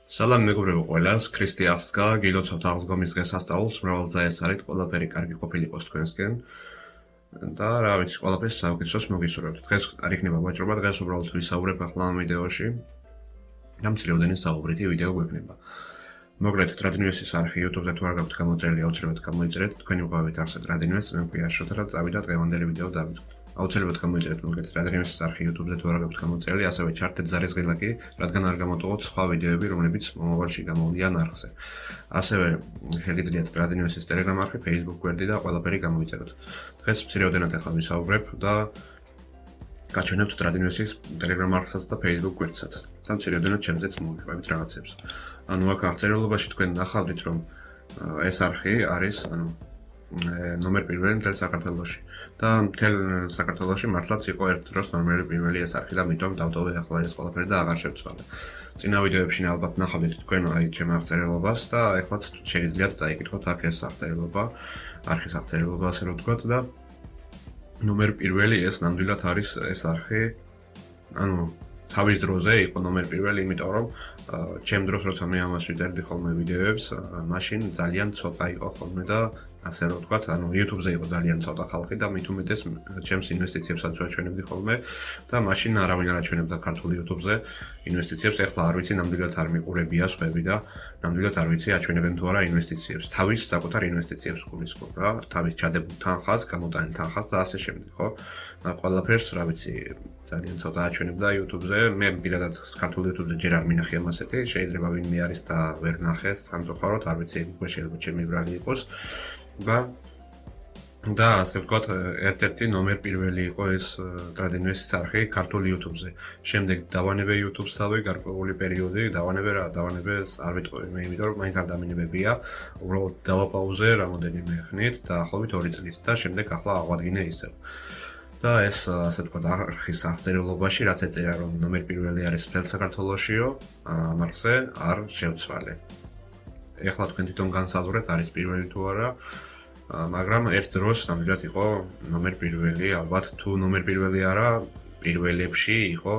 სალამი მეგობრებო ყველას, ქრისტიანს გილოცავთ აღდგომის დღესასწაულს, მრავალთა ეს არის ყველაფერი კარგი ყოფილიყოს თქვენსკენ და რა ვიცი, ყველაფერს საუკეთესოს მოგისურვებთ. დღეს არ იქნება ვაჭრობა, დღეს უბრალოდ ვისაუბრებ ახლა ამ ვიდეოში. გამწლიოდენი საუბრითი ვიდეო გვექნება. მოგლეთ ტრადინიუსის არხი YouTube-ზე თუ არ გაქვთ გამოწერილი, აუცილებლად გამოიწერეთ. თქვენი უყავით არსად ტრადინიუს, მე მქვია შოთა და წავიდა დღევანდელი ვიდეო დავიწყოთ. აუცილებლად გამოიწერეთ მოგლეთ ტრადინიუსის არხი YouTube-ზე თუ არ გაქვთ გამოწერილი, ასევე ჩართეთ ზარისღილა კი, რადგან არ გამოტოვოთ სხვა ვიდეოები, რომლებიც მომავალში გამოვლიან არხზე. ასევე შეგიძლიათ ტრადინიუსის Telegram არხი, Facebook გვერდი და ყველაფერი გამოიწეროთ. დღეს მცირეოდენად ახლა ვისაუბრებ და გაჩვენებთ ტრადინიუსის Telegram არხსაც და Facebook გვერდსაც. და მცირეოდენად ჩემზეც მოვიყვებით რაღაცებს. ანუ აქ აღწერილობაში თქვენ ნახავთ, რომ ეს არხი არის, ნომერ პირველი მთელ საქართველოში და მთელ საქართველოში მართლაც იყო ერთ დროს ნომერი პირველი ეს არხი და მიტომ დავტოვე ახლა ეს ყველაფერი და აღარ შევცვალე. წინა ვიდეოებში ალბათ ნახავთ თქვენ აი ჩემ აღწერილობას და ეხლაც შეგიძლიათ წაიკითხოთ აქ ეს აღწერილობა, არხის აღწერილობა ასე რომ ვთქვათ და ნომერ პირველი ეს ნამდვილად არის ეს არხი. ანუ თავის დროზე იყო ნომერ პირველი, იმიტომ რომ ჩემ დროს როცა მე ამას ვიწერდი ხოლმე ვიდეოებს, მაშინ ძალიან ცოტა იყო ხოლმე და ასე რომ ვთქვათ, ანუ YouTube-ზე იყო ძალიან ცოტა ხალხი და მით უმეტეს ჩემს ინვესტიციებსაც ვაჩვენებდი ხოლმე და მაშინ არავინ არ აჩვენებდა ქართულ YouTube-ზე ინვესტიციებს. ეხლა არ ვიცი, ნამდვილად არ მიყურებია სხვები და ნამდვილად არ ვიცი აჩვენებენ თუ არა ინვესტიციებს. თავის საკუთარ ინვესტიციებს გულისხმობ რა, თავის ჩადებულ თანხას, გამოტანილ თანხას და ასე შემდეგ, ხო? ყველაფერს, რა ვიცი, ძალიან ცოტა აჩვენებდა YouTube-ზე. მე პირადად ქართულ YouTube-ზე ჯერ არ მინახე ამ ასეთი, შეიძლება ვინმე არის და ვერ ნახეს, სამწუხაროდ, არ ვიცი, უკვე შეიძლება ჩემი ბრალი იყოს. და ასე ვთქვათ, ერთ-ერთი ნომერ პირველი იყო ეს ტრადინიუსის არხი ქართულ YouTube-ზე. შემდეგ დავანებე YouTube-ს თავი გარკვეული პერიოდი, დავანებე არ ვიტყვი მე, იმიტომ რომ მაინც არ დამინებებია. უბრალოდ დავაპაუზე რამოდენიმე ხნით, დაახლოებით 2 წლით და შემდეგ ახლა აღვადგინე ისევ. და ეს ასე ვთქვათ, არხის აღწერილობაში რაც ეწერა რომ ნომერ პირველი არის მთელ საქართველოშიო, ამ არხზე არ შევცვალე. ეხლა თქვენ თვითონ განსაზღვრეთ არის პირველი თუ არა. მაგრამ ერთ დროს ნამდვილად იყო ნომერ პირველი, ალბათ თუ ნომერ პირველი არა, პირველებში იყო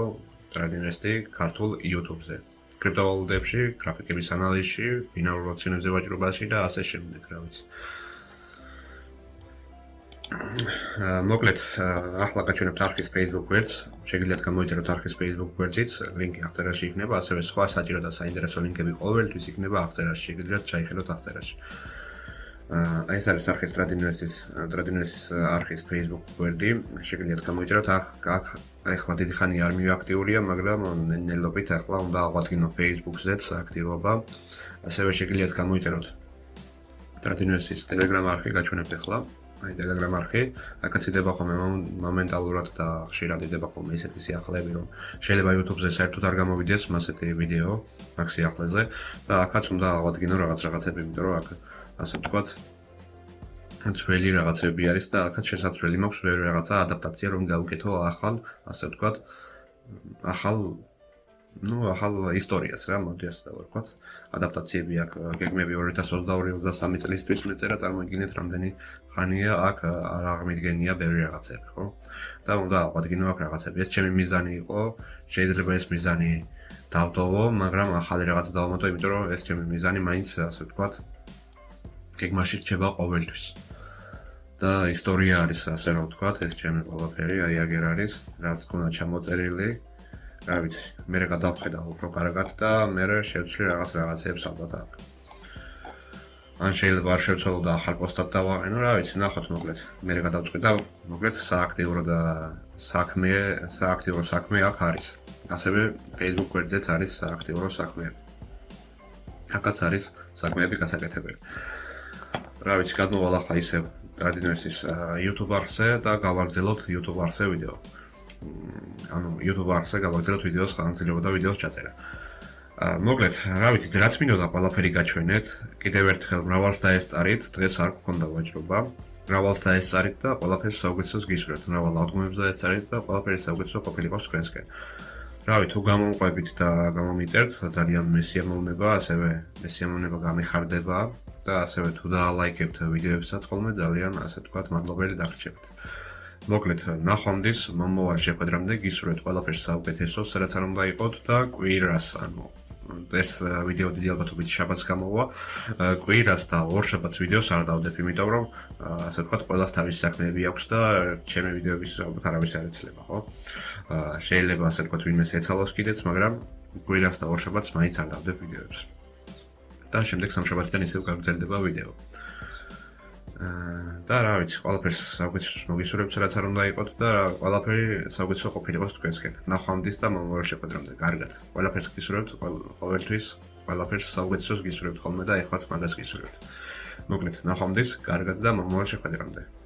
ტრადინიუსი ქართულ YouTube-ზე. კრიპტოვალუტებში, გრაფიკების ანალიზში, ბინარულ აქციებზე ვაჭრობაში და ასე შემდეგ, რა ვიცი. მოკლედ, ახლა გაჩვენებთ არხის Facebook გვერდს. შეგიძლიათ გამოიწეროთ არხის Facebook გვერდზიც, ლინკი აღწერაში იქნება, ასევე სხვა საჭირო და საინტერესო ლინკები ყოველთვის იქნება აღწერაში, შეგიძლიათ ჩაიხედოთ აღწერაში. ეს არის არხის ტრადინიუსის არხის Facebook გვერდი. შეგიძლიათ გამოიწეროთ აქ ახლა დიდი ხანი არ მივაქტიურია, მაგრამ ნელ-ნელობით ახლა უნდა აღვადგინო Facebook-ზეც აქტივობა. ასევე შეგიძლიათ გამოიწეროთ ტრადინიუსის Telegram არხი, გაჩვენებთ ახლა. აი Telegram არხი, აქაც იდება ხოლმე მომენტალურად და ხშირად იდება ხოლმე ისეთი სიახლეები, რომ შეიძლება YouTube-ზე საერთოდ არ გამოვიდეს მასეთი ვიდეო აქ სიახლეზე და აქაც უნდა აღვადგინო რაღაცები, იმიტომ რომ აქ ასე ვთქვათ, ძველი რაღაცები არის და აქაც შესაძლებელი მაქვს ბევრი რაღაცა ადაპტაცია რომ გავუკეთო ახალ, ასე ვთქვათ, ახალ ისტორიას რა, მოდი ასე დავარქვათ. ადაპტაციები აქ გეგმები 2022-23 წლისთვის მეწერა, წარმოიდგინეთ რამდენი ხანია აქ არ აღმიდგენია ბევრი რაღაცები, ხო? და უნდა აღვადგინო აქ რაღაცები. ეს ჩემი მიზანი იყო, შეიძლება ეს მიზანი დავტოვო, მაგრამ ახალი რაღაცა დავამატო, იმიტომ რომ ეს ჩემი მიზანი მაინც ასე ვთქვათ, გეგმაში რჩება ყოველთვის. და ისტორია არის, ასე რომ ვთქვათ, ეს ჩემი ყველაფერი, აი აგერ არის, რაც გქონდა ჩამოწერილი. რა ვიცი, მე გადავხედავ უფრო კარგად და მე შევცვლი რაღაცებს ალბათ აქ. ან შეიძლება არ შევცვალო და ახალ პოსტად დავაყენო, რა ვიცი, ნახოთ მოკლედ. მე გადავწყვი და მოკლედ სააქტივო საქმე აქ არის. ასევე Facebook გვერდზეც არის სააქტივო საქმეები. აქაც არის საქმეები გასაკეთებელი. რა ვიცი, გადმოვალ ახლა ისევ ტრადინიუსის YouTube არხზე და გავაგრძელოთ YouTube არხზე ვიდეო. ანუ YouTube არხზე გავაგრძელოთ ვიდეოს ხანგრძლივობა და ვიდეოს ჩაწერა. მოკლედ, რა ვიცი, რაც მინდოდა ყველაფერი გაჩვენეთ. კიდევ ერთხელ მრავალს დაესწარით, დღეს არ გქონდა ვაჭრობა. მრავალს დაესწარით და ყველაფერს საუკეთესოს გისურვებთ. მრავალ აღდგომებს დაესწარით და ყველაფერი საუკეთესო ყოფილიყოს თქვენსკენ. რავი, თუ გამომყვებით და გამომიწერთ, ძალიან მესიამოვნება, ასევე მესიამოვნება გამიხარდება და ასევე თუ დაალაიქებთ ვიდეოებსაც ხოლმე ძალიან, ასე ვთქვათ, მადლობელი დაგრჩებით. მოკლედ, ნახვამდის მომავალ შეხვედრამდე გისურვებთ ყველაფერს საუკეთესო, სადაც არ უნდა იყოთ და კვირას, ანუ ეს ვიდეო დიდი ალბათობით შაბათს გამოვა. კვირას და ორ შაბათს ვიდეოს არ დავდებ, იმიტომ რომ ასე ვთქვათ, ყველას თავისი საქმეები აქვს და ჩემი ვიდეოების ალბათ არავის არ ეცლება, ხო? შეიძლება ასე ვთქვათ, ვინმეს ეცალოს კიდეც, მაგრამ კვირას და ორ შაბათს მაინც არ დავდებ ვიდეოებს. და შემდეგ სამშაბათიდან ისევ გაგრძელდება ვიდეო. და რა ვიცი, ყველაფერს საუკეთესოს მოგისურვებთ, რაც არ უნდა იყოთ და ყველაფერი საუკეთესო ყოფილიყოს თქვენსკენ. ნახვამდის და მომავალ შეხვედრამდე. კარგად. ყველაფერს გისურვებთ, ყოველთვის ყველაფერს საუკეთესოს გისურვებთ ხოლმე და ეხლაც მაგას გისურვებთ. მოკლედ, ნახვამდის, კარგად და მომავალ შეხვედრამდე.